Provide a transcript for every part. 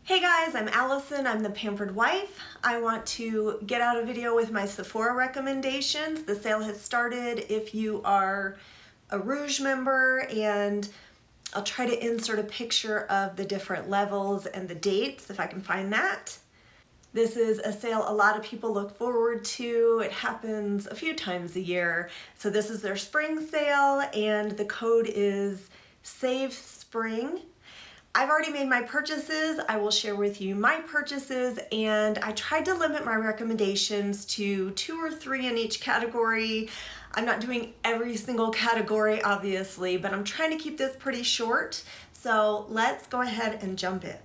Hey guys, I'm Allison. I'm the Pampered Wife. I want to get out a video with my Sephora recommendations. The sale has started if you are a Rouge member, and I'll try to insert a picture of the different levels and the dates if I can find that. This is a sale a lot of people look forward to. It happens a few times a year. So this is their spring sale and the code is SAVESPRING. I've already made my purchases. I will share with you my purchases, and I tried to limit my recommendations to 2 or 3 in each category. I'm not doing every single category, obviously, but I'm trying to keep this pretty short. So let's go ahead and jump in.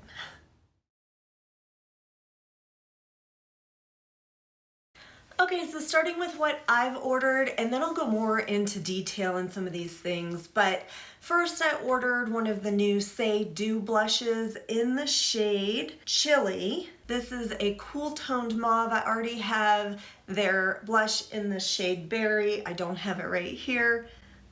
Okay, so starting with what I've ordered, and then I'll go more into detail in some of these things. But first I ordered one of the new Say Dew blushes in the shade Chili. This is a cool toned mauve. I already have their blush in the shade Berry. I don't have it right here,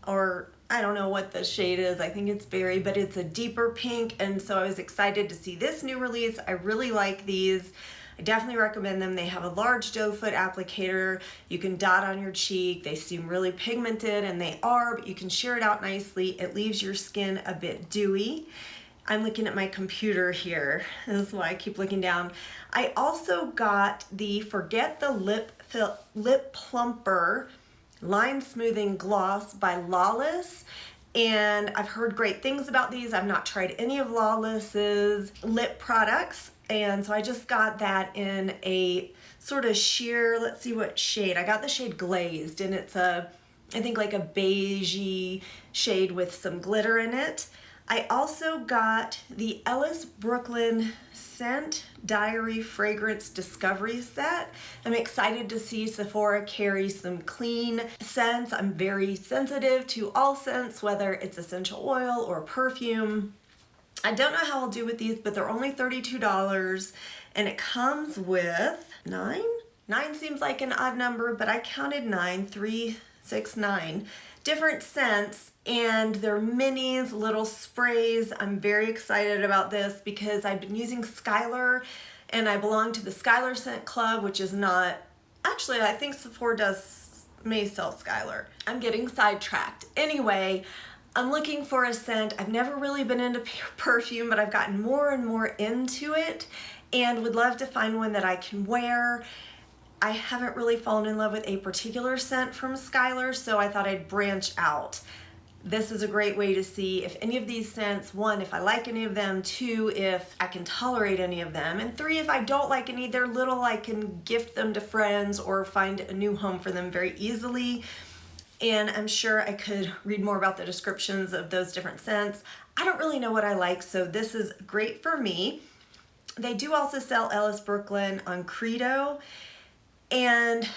or I don't know what the shade is. I think it's Berry, but it's a deeper pink, and so I was excited to see this new release. I really like these. I definitely recommend them. They have a large doe foot applicator. You can dot on your cheek. They seem really pigmented, and they are, but you can sheer it out nicely. It leaves your skin a bit dewy. I'm looking at my computer here. This is why I keep looking down. I also got the Forget the Lip Plumper Line Smoothing Gloss by Lawless. And I've heard great things about these. I've not tried any of Lawless's lip products. And so I just got that in a sort of sheer, let's see what shade. I got the shade Glazed, and it's I think like a beigey shade with some glitter in it. I also got the Ellis Brooklyn Scent Diary Fragrance Discovery Set. I'm excited to see Sephora carry some clean scents. I'm very sensitive to all scents, whether it's essential oil or perfume. I don't know how I'll do with these, but they're only $32, and it comes with 9? 9 seems like an odd number, but I counted 9, 3, 6, 9 different scents, and they're minis, little sprays. I'm very excited about this because I've been using Skylar, and I belong to the Skylar Scent Club, which is not, actually I think Sephora may sell Skylar. I'm getting sidetracked. Anyway, I'm looking for a scent. I've never really been into perfume, but I've gotten more and more into it and would love to find one that I can wear. I haven't really fallen in love with a particular scent from Skylar, so I thought I'd branch out. This is a great way to see if any of these scents, 1, if I like any of them, 2, if I can tolerate any of them, and 3, if I don't like any, they're little, I can gift them to friends or find a new home for them very easily. And I'm sure I could read more about the descriptions of those different scents. I don't really know what I like, so this is great for me. They do also sell Ellis Brooklyn on Credo. And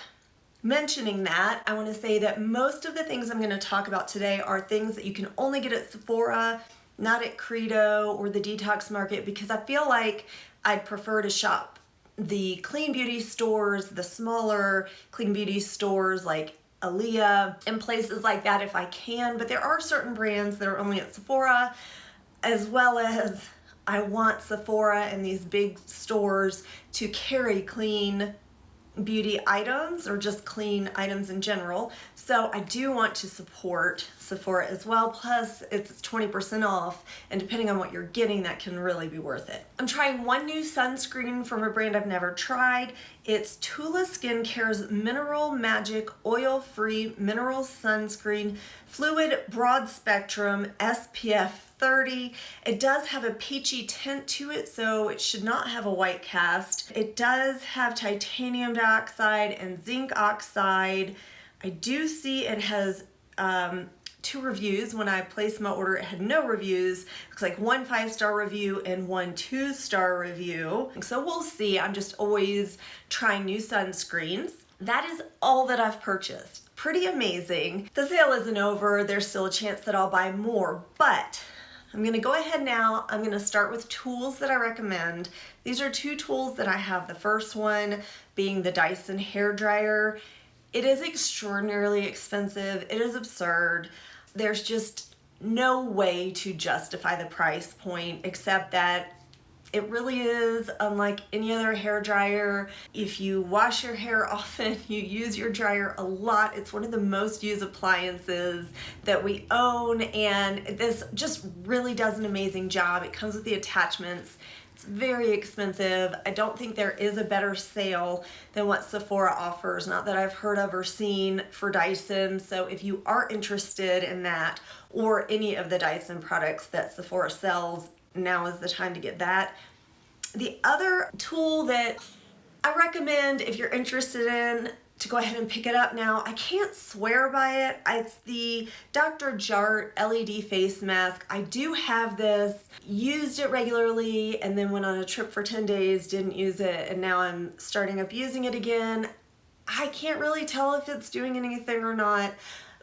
mentioning that, I want to say that most of the things I'm going to talk about today are things that you can only get at Sephora, not at Credo or the Detox Market, because I feel like I'd prefer to shop the clean beauty stores, the smaller clean beauty stores like Aaliyah and places like that if I can, but there are certain brands that are only at Sephora, as well as I want Sephora and these big stores to carry clean beauty items or just clean items in general. So I do want to support Sephora as well, plus it's 20% off, and depending on what you're getting, that can really be worth it. I'm trying one new sunscreen from a brand I've never tried. It's Tula Skincare's Mineral Magic Oil-Free Mineral Sunscreen Fluid Broad Spectrum SPF 30. It does have a peachy tint to it, so it should not have a white cast. It does have titanium dioxide and zinc oxide. I do see it has 2 reviews. When I placed my order, it had no reviews. Looks like 1 5-star review and 1 2-star review. So we'll see. I'm just always trying new sunscreens. That is all that I've purchased. Pretty amazing. The sale isn't over. There's still a chance that I'll buy more, but I'm going to go ahead now. I'm going to start with tools that I recommend. These are 2 tools that I have. The first one being the Dyson hair dryer. It is extraordinarily expensive. It is absurd. There's just no way to justify the price point except that It really is unlike any other hair dryer. If you wash your hair often, you use your dryer a lot. It's one of the most used appliances that we own, and this just really does an amazing job. It comes with the attachments. It's very expensive. I don't think there is a better sale than what Sephora offers, not that I've heard of or seen for Dyson. So if you are interested in that or any of the Dyson products that Sephora sells, now is the time to get that. The other tool that I recommend if you're interested in to go ahead and pick it up now, I can't swear by it. It's the Dr. Jart LED face mask. I do have this, used it regularly, and then went on a trip for 10 days, didn't use it, and now I'm starting up using it again. I can't really tell if it's doing anything or not,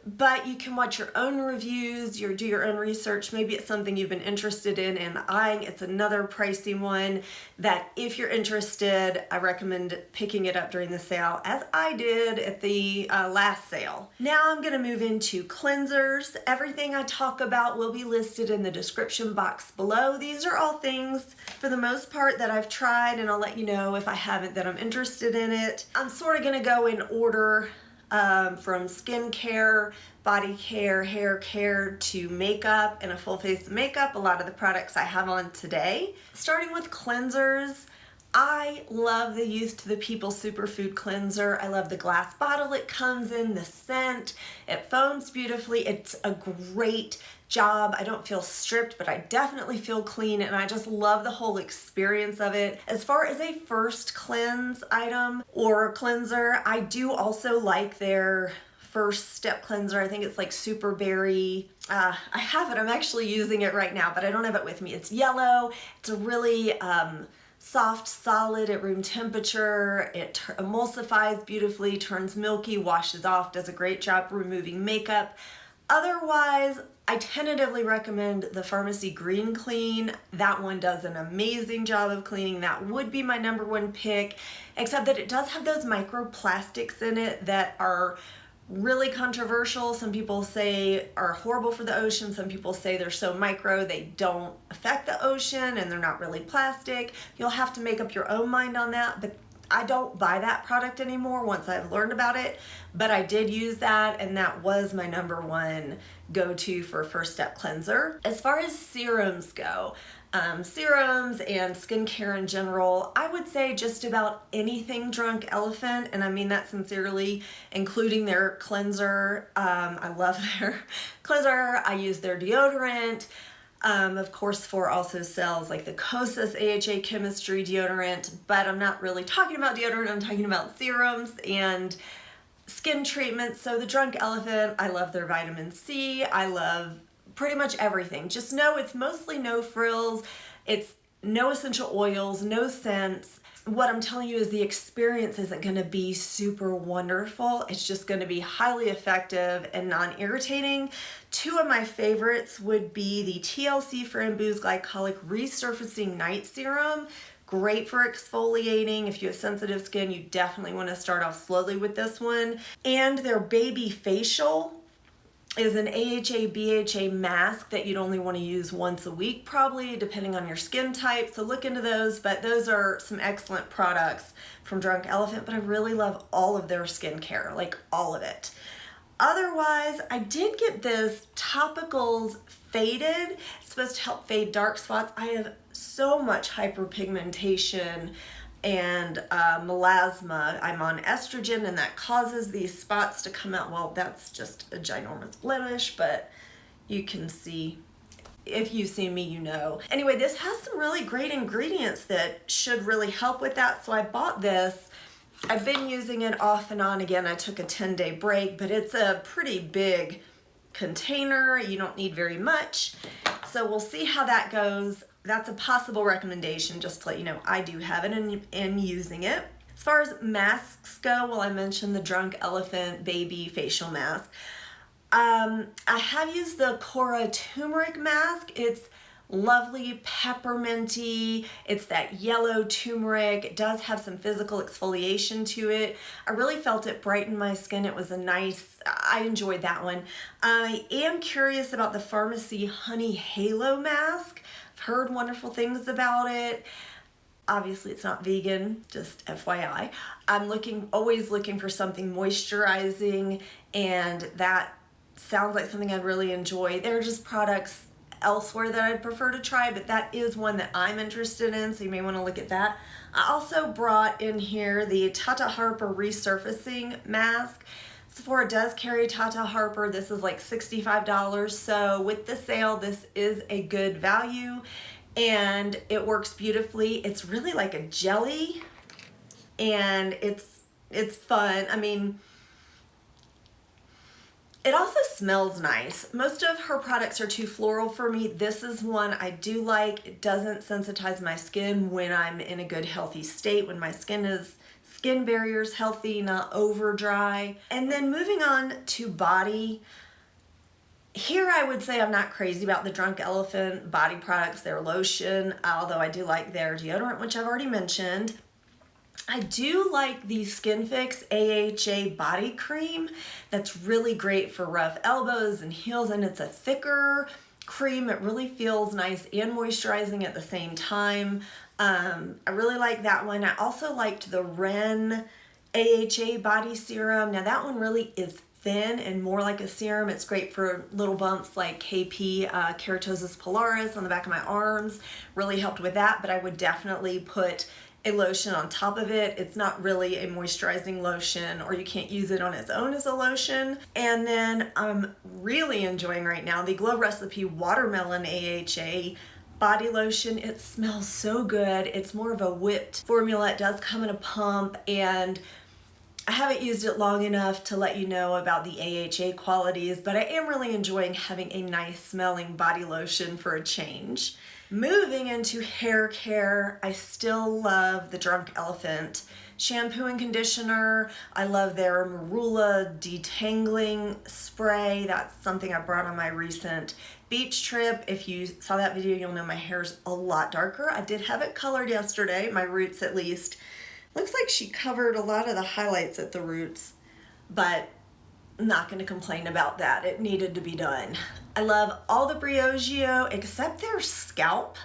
but you can watch your own reviews, do your own research. Maybe it's something you've been interested in and eyeing. It's another pricey one that if you're interested, I recommend picking it up during the sale, as I did at the last sale. Now I'm gonna move into cleansers. Everything I talk about will be listed in the description box below. These are all things, for the most part, that I've tried, and I'll let you know if I haven't that I'm interested in it. I'm sort of gonna go in order from skincare, body care, hair care, to makeup and a full face of makeup. A lot of the products I have on today. Starting with cleansers, I love the Youth to the People Superfood Cleanser. I love the glass bottle it comes in, the scent, it foams beautifully. It's a great job. I don't feel stripped, but I definitely feel clean, and I just love the whole experience of it. As far as a first cleanse item or cleanser, I do also like their first step cleanser. I think it's like Super Berry. I have it, I'm actually using it right now, but I don't have it with me. It's yellow. It's a really soft, solid at room temperature. It emulsifies beautifully, turns milky, washes off, does a great job removing makeup. Otherwise, I tentatively recommend the Pharmacy Green Clean. That one does an amazing job of cleaning. That would be my number one pick, except that it does have those microplastics in it that are really controversial. Some people say are horrible for the ocean. Some people say they're so micro they don't affect the ocean and they're not really plastic. You'll have to make up your own mind on that, but I don't buy that product anymore once I've learned about it, but I did use that, and that was my number one go-to for first step cleanser. As far as serums go, serums and skincare in general, I would say just about anything Drunk Elephant, and I mean that sincerely, including their cleanser. I love their cleanser. I use their deodorant. Of course, Sephora also sells like the Kosas AHA Chemistry deodorant, but I'm not really talking about deodorant, I'm talking about serums and skin treatments. So the Drunk Elephant, I love their vitamin C, I love pretty much everything. Just know it's mostly no frills, it's no essential oils, no scents. What I'm telling you is the experience isn't going to be super wonderful. It's just going to be highly effective and non-irritating. Two of my favorites would be the TLC Framboos Glycolic Resurfacing Night Serum. Great for exfoliating. If you have sensitive skin, you definitely want to start off slowly with this one. And their Baby Facial is an AHA BHA mask that you'd only want to use once a week, probably, depending on your skin type. So look into those, but those are some excellent products from Drunk Elephant, but I really love all of their skincare, like all of it. Otherwise, I did get this Topicals Faded. It's supposed to help fade dark spots. I have so much hyperpigmentation and melasma. I'm on estrogen, and that causes these spots to come out. Well, that's just a ginormous blemish, but you can see, if you've seen me, you know. Anyway, this has some really great ingredients that should really help with that, so I bought this. I've been using it off and on. Again, I took a 10-day break, but it's a pretty big container. You don't need very much, so we'll see how that goes. That's a possible recommendation, just to let you know I do have it and am using it. As far as masks go, well, I mentioned the Drunk Elephant Baby Facial Mask. I have used the Cora Turmeric Mask. It's lovely, pepperminty. It's that yellow turmeric. It does have some physical exfoliation to it. I really felt it brighten my skin. It was a nice, I enjoyed that one. I am curious about the Pharmacy Honey Halo Mask. I've heard wonderful things about it. Obviously it's not vegan, just FYI. I'm always looking for something moisturizing, and that sounds like something I'd really enjoy. There are just products elsewhere that I'd prefer to try, but that is one that I'm interested in, so you may want to look at that. I also brought in here the Tata Harper Resurfacing Mask. Sephora does carry Tata Harper. This is like $65, so with the sale, this is a good value, and it works beautifully. It's really like a jelly, and it's fun. I mean, it also smells nice. Most of her products are too floral for me. This is one I do like. It doesn't sensitize my skin when I'm in a good healthy state, when my skin barrier's healthy, not over dry. And then moving on to body. Here I would say I'm not crazy about the Drunk Elephant body products, their lotion, although I do like their deodorant, which I've already mentioned. I do like the Skin Fix AHA body cream. That's really great for rough elbows and heels, and it's a thicker cream. It really feels nice and moisturizing at the same time. I really like that one. I also liked the Ren AHA body serum. Now that one really is thin and more like a serum. It's great for little bumps like KP, keratosis pilaris on the back of my arms. Really helped with that, but I would definitely put a lotion on top of it. It's not really a moisturizing lotion, or you can't use it on its own as a lotion. And then I'm really enjoying right now the Glow Recipe Watermelon AHA body lotion. It smells so good. It's more of a whipped formula. It does come in a pump, and I haven't used it long enough to let you know about the AHA qualities, but I am really enjoying having a nice smelling body lotion for a change. Moving into hair care, I still love the Drunk Elephant shampoo and conditioner. I love their Marula detangling spray. That's something I brought on my recent beach trip. If you saw that video, you'll know my hair's a lot darker. I did have it colored yesterday, my roots at least. Looks like she covered a lot of the highlights at the roots, but I'm not going to complain about that. It needed to be done. I love all the Briogeo except their scalp,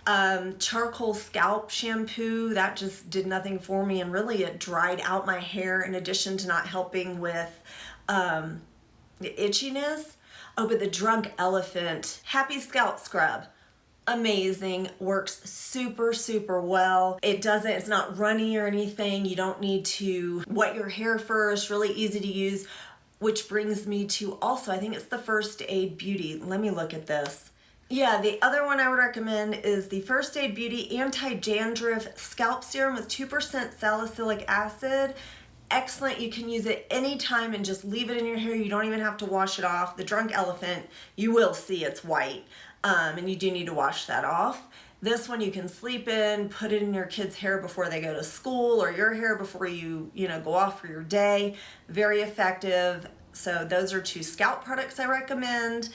charcoal scalp shampoo. That just did nothing for me, and really it dried out my hair in addition to not helping with the itchiness. Oh, but the Drunk Elephant Happy Scalp Scrub. Amazing, works super, super well. It's not runny or anything. You don't need to wet your hair first, really easy to use. Which brings me to also, I think it's the First Aid Beauty. Let me look at this. Yeah, the other one I would recommend is the First Aid Beauty Anti-Dandruff Scalp Serum with 2% salicylic acid. Excellent, you can use it anytime and just leave it in your hair. You don't even have to wash it off. The Drunk Elephant, you will see it's white, and you do need to wash that off. This one you can sleep in, put it in your kids' hair before they go to school, or your hair before you go off for your day. Very effective. So those are two scalp products I recommend.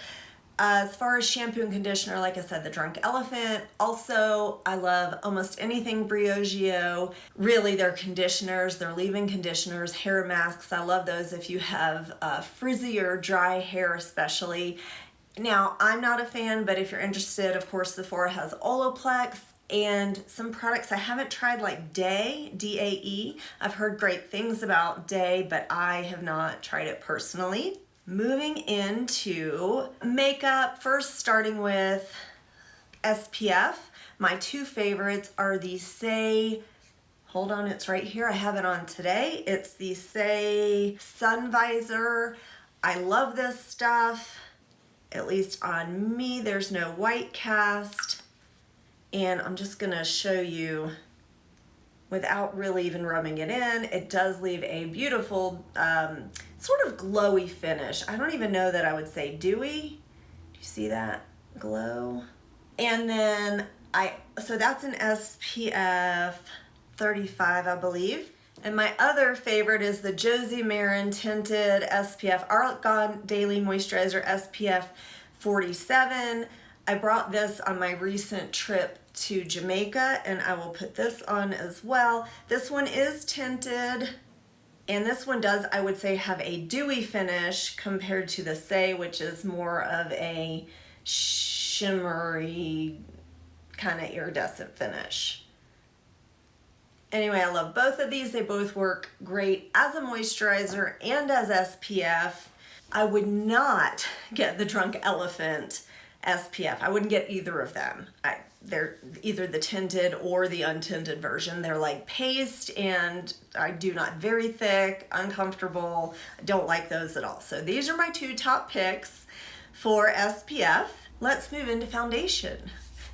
As far as shampoo and conditioner, like I said, the Drunk Elephant. Also, I love almost anything Briogeo. Really, their conditioners, their leave-in conditioners, hair masks. I love those if you have frizzy or dry hair especially. Now, I'm not a fan, but if you're interested, of course, Sephora has Olaplex and some products I haven't tried, like Dae, D-A-E. I've heard great things about Dae, but I have not tried it personally. Moving into makeup, first starting with SPF. My two favorites are the hold on, it's right here. I have it on today. It's the Sun Visor. I love this stuff. At least on me, there's no white cast. And I'm just gonna show you without really even rubbing it in. It does leave a beautiful sort of glowy finish. I don't even know that I would say dewy. Do you see that glow? And then so that's an SPF 35, I believe. And my other favorite is the Josie Marin Tinted SPF Argan Daily Moisturizer SPF 47. I brought this on my recent trip to Jamaica, and I will put this on as well. This one is tinted, and this one does, I would say, have a dewy finish compared to the which is more of a shimmery kind of iridescent finish. Anyway, I love both of these. They both work great as a moisturizer and as SPF. I would not get the Drunk Elephant SPF. I wouldn't get either of them. They're either the tinted or the untinted version. They're like paste, and I do not, very thick, uncomfortable. I don't like those at all. So these are my two top picks for SPF. Let's move into foundation.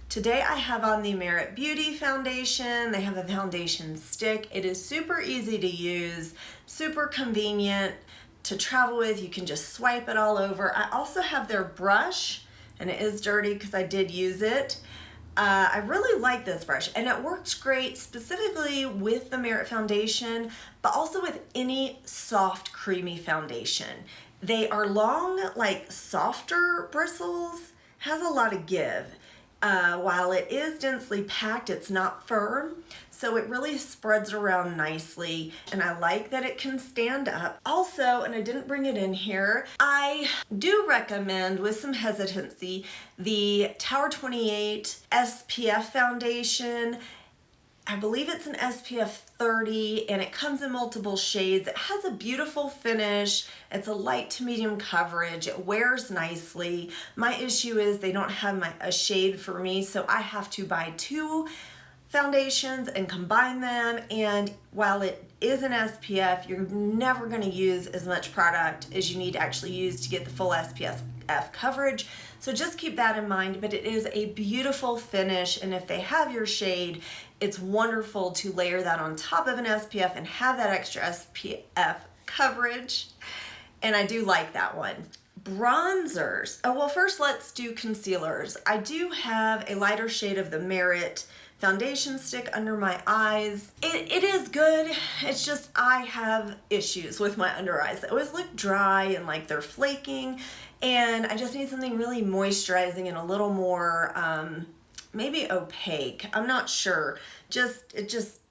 Today I have on the Merit Beauty foundation. They have a foundation stick. It is super easy to use, super convenient to travel with. You can just swipe it all over. I also have their brush, and it is dirty because I did use it. I really like this brush, and it works great specifically with the Merit foundation, but also with any soft, creamy foundation. They are long, like softer bristles, has a lot of give. While it is densely packed, it's not firm, so it really spreads around nicely, and I like that it can stand up. Also, and I didn't bring it in here, I do recommend, with some hesitancy, the Tower 28 SPF foundation. I believe it's an SPF 30, and it comes in multiple shades. It has a beautiful finish. It's a light to medium coverage. It wears nicely. My issue is they don't have a shade for me, so I have to buy two foundations and combine them. And while it is an SPF, you're never gonna use as much product as you need to actually use to get the full SPF coverage. So just keep that in mind, but it is a beautiful finish, and if they have your shade, it's wonderful to layer that on top of an SPF and have that extra SPF coverage, and I do like that one. Bronzers. Oh, well, first let's do concealers. I do have a lighter shade of the Merit foundation stick under my eyes. It is good. It's just I have issues with my under eyes. They always look dry and like they're flaking, and I just need something really moisturizing and a little more maybe opaque. I'm not sure. It just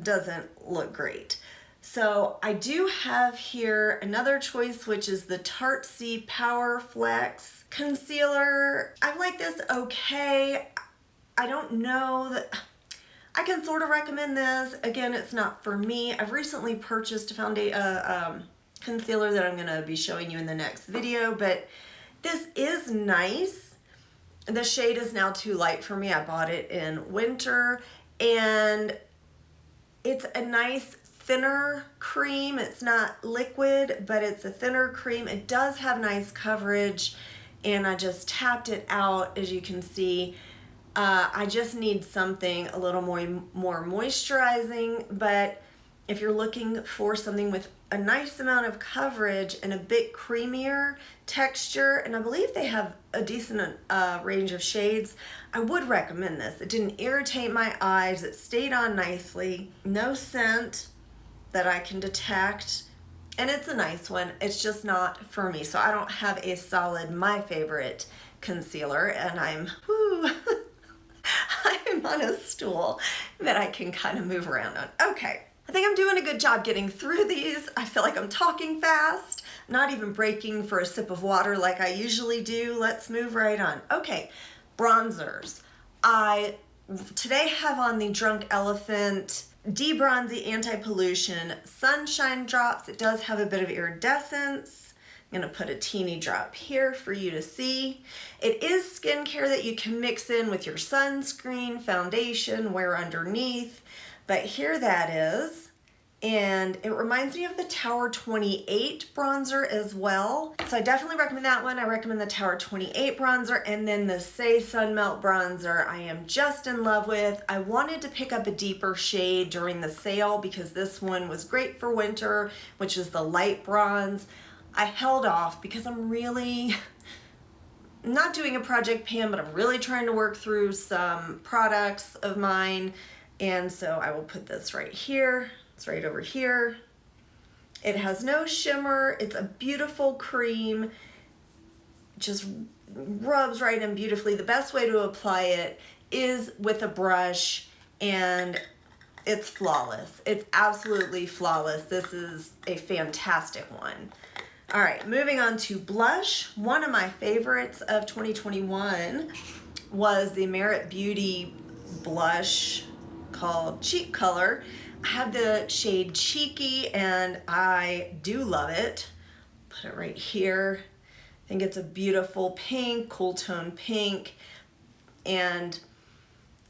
doesn't look great. So I do have here another choice, which is the Tartsy Power Flex Concealer. I like this okay. I don't know that I can sort of recommend this. Again, it's not for me. I've recently purchased a concealer that I'm gonna be showing you in the next video, but this is nice. The shade is now too light for me. I bought it in winter, and it's a nice thinner cream. It's not liquid, but it's a thinner cream. It does have nice coverage, and I just tapped it out, as you can see. I just need something a little more moisturizing, but if you're looking for something with a nice amount of coverage and a bit creamier texture, and I believe they have a decent range of shades, I would recommend this. It didn't irritate my eyes. It stayed on nicely. No scent that I can detect, and it's a nice one. It's just not for me, so I don't have a solid, my favorite concealer, and I'm on a stool that I can kind of move around on. Okay, I think I'm doing a good job getting through these. I feel like I'm talking fast, not even breaking for a sip of water like I usually do. Let's move right on. Okay, bronzers. I today have on the Drunk Elephant De-Bronzy Anti-Pollution Sunshine Drops. It does have a bit of iridescence. I'm gonna put a teeny drop here for you to see. It is skincare that you can mix in with your sunscreen, foundation, wear underneath, but here that is. And it reminds me of the Tower 28 bronzer as well. So I definitely recommend that one. I recommend the Tower 28 bronzer, and then the Say Sun Melt bronzer I am just in love with. I wanted to pick up a deeper shade during the sale because this one was great for winter, which is the light bronze. I held off because I'm really not doing a project pan, but I'm really trying to work through some products of mine. And so I will put this right here. It's right over here. It has no shimmer. It's a beautiful cream. Just rubs right in beautifully. The best way to apply it is with a brush, and it's flawless. It's absolutely flawless. This is a fantastic one. All right, moving on to blush. One of my favorites of 2021 was the Merit Beauty blush called Cheek Color. I have the shade Cheeky and I do love it. Put it right here. I think it's a beautiful pink, cool tone pink, and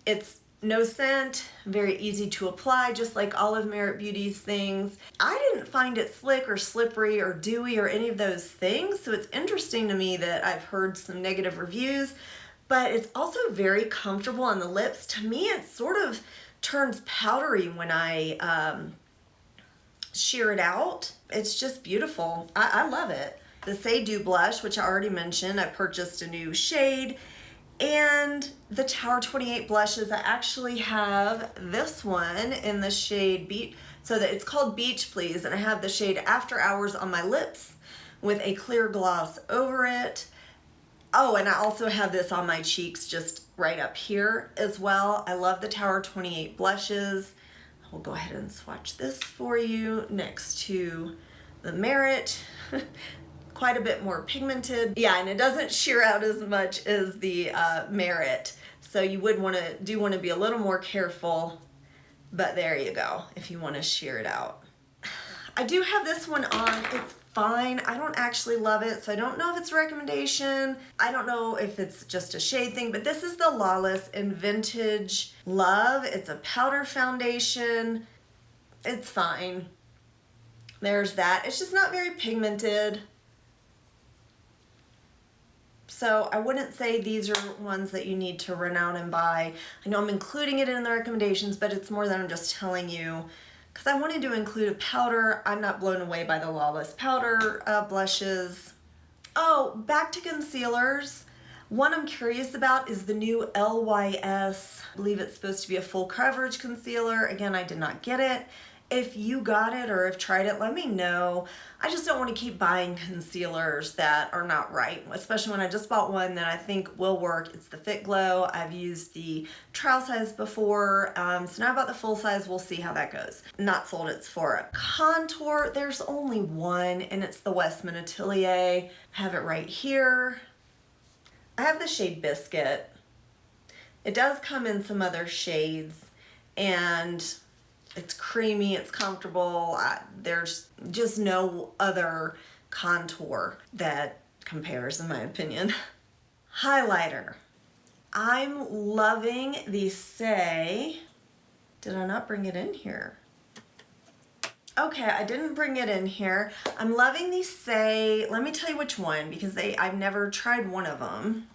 it's no scent, very easy to apply, just like all of Merit Beauty's things. I didn't find it slick or slippery or dewy or any of those things, so it's interesting to me that I've heard some negative reviews, but it's also very comfortable on the lips. To me, it sort of turns powdery when I sheer it out. It's just beautiful. I love it. The Say Do blush, which I already mentioned, I purchased a new shade. And the Tower 28 blushes, I actually have this one in the shade Beach, so that it's called Beach Please, and I have the shade After Hours on my lips with a clear gloss over it. Oh, and I also have this on my cheeks just right up here as well. I love the Tower 28 blushes. We'll go ahead and swatch this for you next to the Merit. Quite a bit more pigmented. Yeah, and it doesn't sheer out as much as the Merit. So you would want to be a little more careful, but there you go, if you want to sheer it out. I do have this one on. It's fine. I don't actually love it, so I don't know if it's a recommendation. I don't know if it's just a shade thing, but this is the Lawless in Vintage Love. It's a powder foundation. It's fine. There's that. It's just not very pigmented. So I wouldn't say these are ones that you need to run out and buy. I know I'm including it in the recommendations, but it's more than I'm just telling you, because I wanted to include a powder. I'm not blown away by the Lawless powder blushes. Oh, back to concealers. One I'm curious about is the new LYS. I believe it's supposed to be a full coverage concealer. Again, I did not get it. If you got it or have tried it, let me know. I just don't want to keep buying concealers that are not right, especially when I just bought one that I think will work. It's the Fit Glow. I've used the trial size before, so now I bought the full size. We'll see how that goes. Not sold. It's for a contour. There's only one, and it's the Westman Atelier. I have it right here. I have the shade Biscuit. It does come in some other shades, and it's creamy, it's comfortable. There's just no other contour that compares, in my opinion. Highlighter. I'm loving the Say. Did I not bring it in here? Okay, I didn't bring it in here. I'm loving the Say. Let me tell you which one, because I've never tried one of them.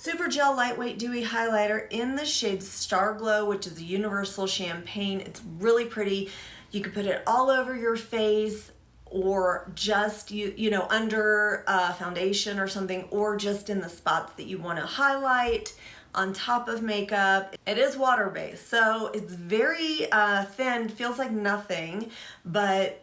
Super Gel Lightweight Dewy Highlighter in the shade Star Glow, which is a universal champagne. It's really pretty. You can put it all over your face, or just under foundation or something, or just in the spots that you want to highlight on top of makeup. It is water-based, so it's very thin, feels like nothing, but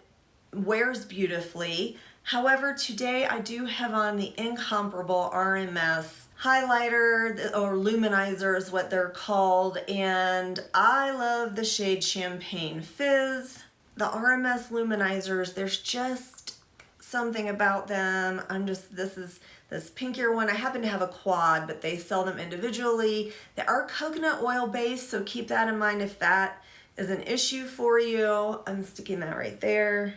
wears beautifully. However, today I do have on the incomparable RMS highlighter, or luminizer is what they're called, and I love the shade Champagne Fizz. The RMS luminizers, there's just something about them. This is this pinkier one. I happen to have a quad, but they sell them individually. They are coconut oil based, so keep that in mind if that is an issue for you. I'm sticking that right there.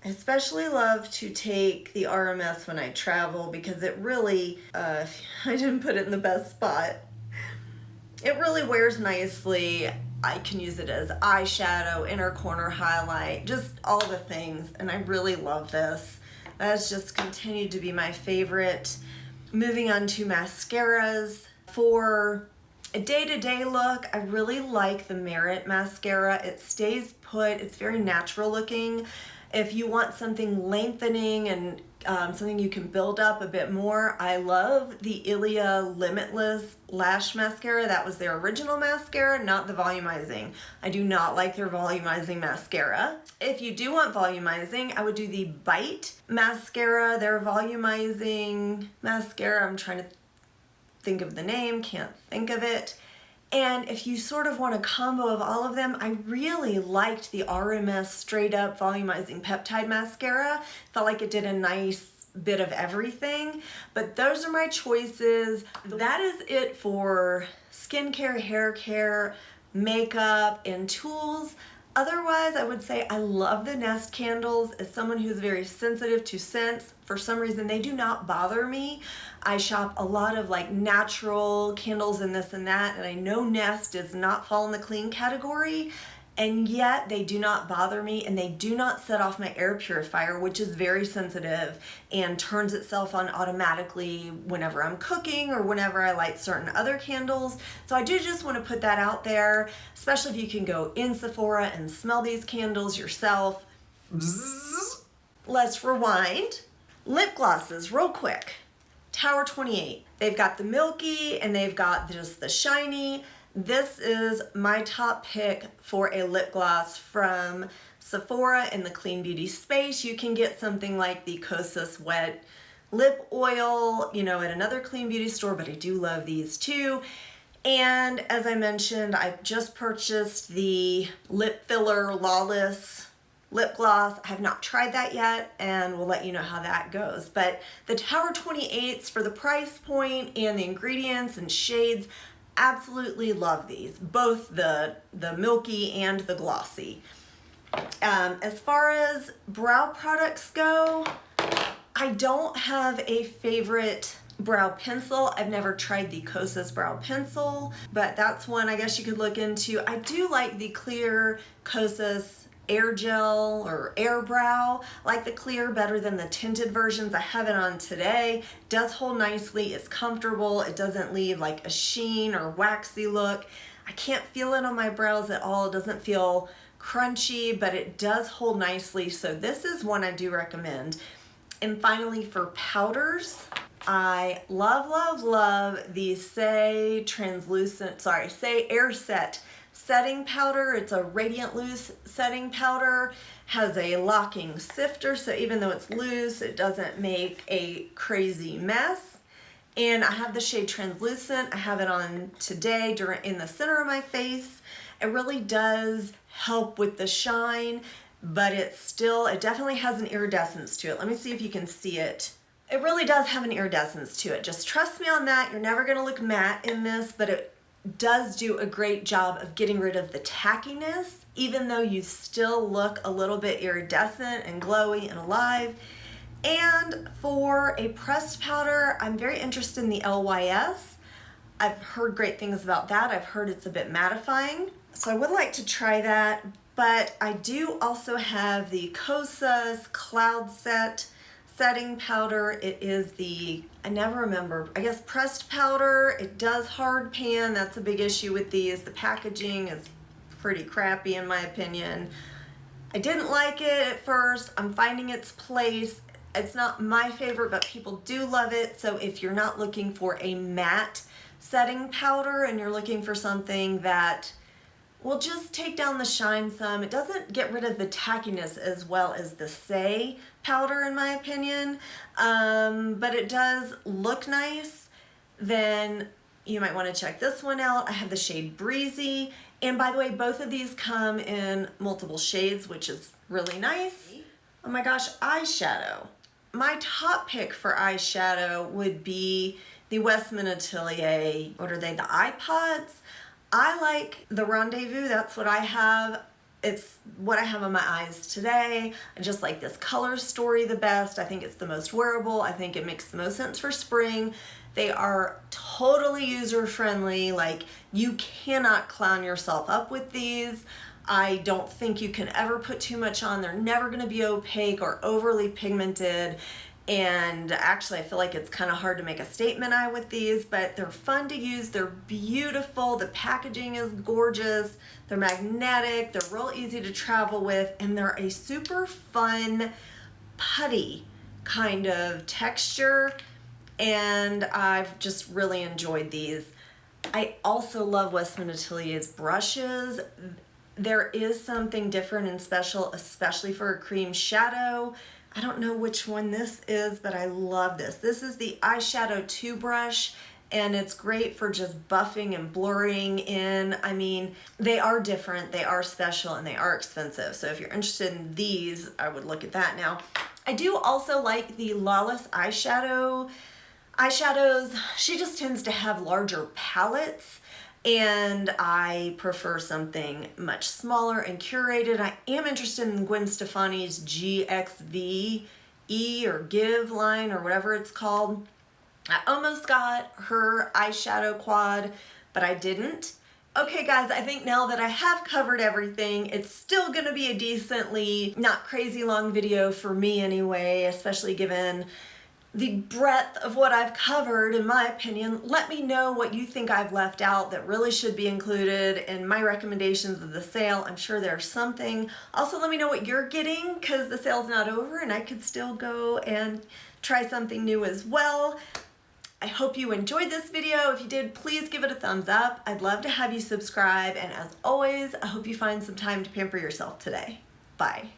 I especially love to take the RMS when I travel, because it really, I didn't put it in the best spot. It really wears nicely. I can use it as eyeshadow, inner corner highlight, just all the things, and I really love this. That has just continued to be my favorite. Moving on to mascaras. For a day-to-day look, I really like the Merit mascara. It stays put, it's very natural looking. If you want something lengthening and something you can build up a bit more, I love the Ilia Limitless Lash Mascara. That was their original mascara, not the volumizing. I do not like their volumizing mascara. If you do want volumizing, I would do the Bite Mascara, their volumizing mascara. I'm trying to think of the name, can't think of it. And if you sort of want a combo of all of them, I really liked the RMS Straight Up Volumizing Peptide Mascara. Felt like it did a nice bit of everything, but those are my choices. That is it for skincare, hair care, makeup, and tools. Otherwise, I would say I love the Nest candles. As someone who's very sensitive to scents, for some reason they do not bother me. I shop a lot of like natural candles and this and that, and I know Nest does not fall in the clean category, and yet they do not bother me, and they do not set off my air purifier, which is very sensitive and turns itself on automatically whenever I'm cooking or whenever I light certain other candles. So I do just want to put that out there, especially if you can go in Sephora and smell these candles yourself. Bzzz. Let's rewind. Lip glosses, real quick. Tower 28. They've got the milky and they've got just the shiny. This is my top pick for a lip gloss from Sephora in the clean beauty space. You can get something like the Kosas Wet Lip Oil, you know, at another clean beauty store, but I do love these too. And as I mentioned, I just purchased the Lip Filler Lawless lip gloss. I have not tried that yet, and we'll let you know how that goes. But the Tower 28s, for the price point and the ingredients and shades, absolutely love these, both the milky and the glossy. As far as brow products go, I don't have a favorite brow pencil. I've never tried the Kosas brow pencil, but that's one I guess you could look into. I do like the clear Kosas air gel or air brow. I like the clear better than the tinted versions. I have it on today. It does hold nicely. It's comfortable. It doesn't leave like a sheen or waxy look. I can't feel it on my brows at all. It doesn't feel crunchy, but it does hold nicely. So this is one I do recommend. And finally, for powders, I love the Say Air Set setting powder. It's a radiant loose setting powder, has a locking sifter, so even though it's loose, it doesn't make a crazy mess. And I have the shade Translucent. I have it on today in the center of my face. It really does help with the shine, but it definitely has an iridescence to it. Let me see if you can see it. It really does have an iridescence to it. Just trust me on that. You're never gonna look matte in this, but it does do a great job of getting rid of the tackiness, even though you still look a little bit iridescent and glowy and alive. And for a pressed powder, I'm very interested in the LYS. I've heard great things about that. I've heard it's a bit mattifying, so I would like to try that. But I do also have the Kosas Cloud Set setting powder. It is I never remember, I guess pressed powder. It does hard pan. That's a big issue with these. The packaging is pretty crappy in my opinion. I didn't like it at first. I'm finding its place. It's not my favorite, but people do love it. So if you're not looking for a matte setting powder and you're looking for something that will just take down the shine some, it doesn't get rid of the tackiness as well as the Say powder in my opinion, but it does look nice, then you might want to check this one out. I have the shade Breezy, and by the way, both of these come in multiple shades, which is really nice. Oh my gosh, eyeshadow. My top pick for eyeshadow would be the Westman Atelier, what are they, the iPods? I like the Rendezvous, that's what I have. It's what I have on my eyes today. I just like this color story the best. I think it's the most wearable. I think it makes the most sense for spring. They are totally user-friendly. Like, you cannot clown yourself up with these. I don't think you can ever put too much on. They're never gonna be opaque or overly pigmented. And actually, I feel like it's kind of hard to make a statement eye with these, but they're fun to use. They're beautiful. The packaging is gorgeous. They're magnetic. They're real easy to travel with, and they're a super fun putty kind of texture. And I've just really enjoyed these. I also love Westman Atelier's brushes. There is something different and special, especially for a cream shadow. I don't know which one this is, but I love this. This is the eyeshadow 2 brush, and it's great for just buffing and blurring in. I mean, they are different, they are special, and they are expensive. So if you're interested in these, I would look at that now. I do also like the Lawless eyeshadows. She just tends to have larger palettes, and I prefer something much smaller and curated. I am interested in Gwen Stefani's GXV or Give line or whatever it's called. I almost got her eyeshadow quad, but I didn't. Okay guys, I think now that I have covered everything, it's still gonna be a decently not crazy long video for me anyway, especially given the breadth of what I've covered, in my opinion. Let me know what you think I've left out that really should be included in my recommendations of the sale. I'm sure there's something. Also, let me know what you're getting, because the sale's not over and I could still go and try something new as well. I hope you enjoyed this video. If you did, please give it a thumbs up. I'd love to have you subscribe, and as always, I hope you find some time to pamper yourself today. Bye.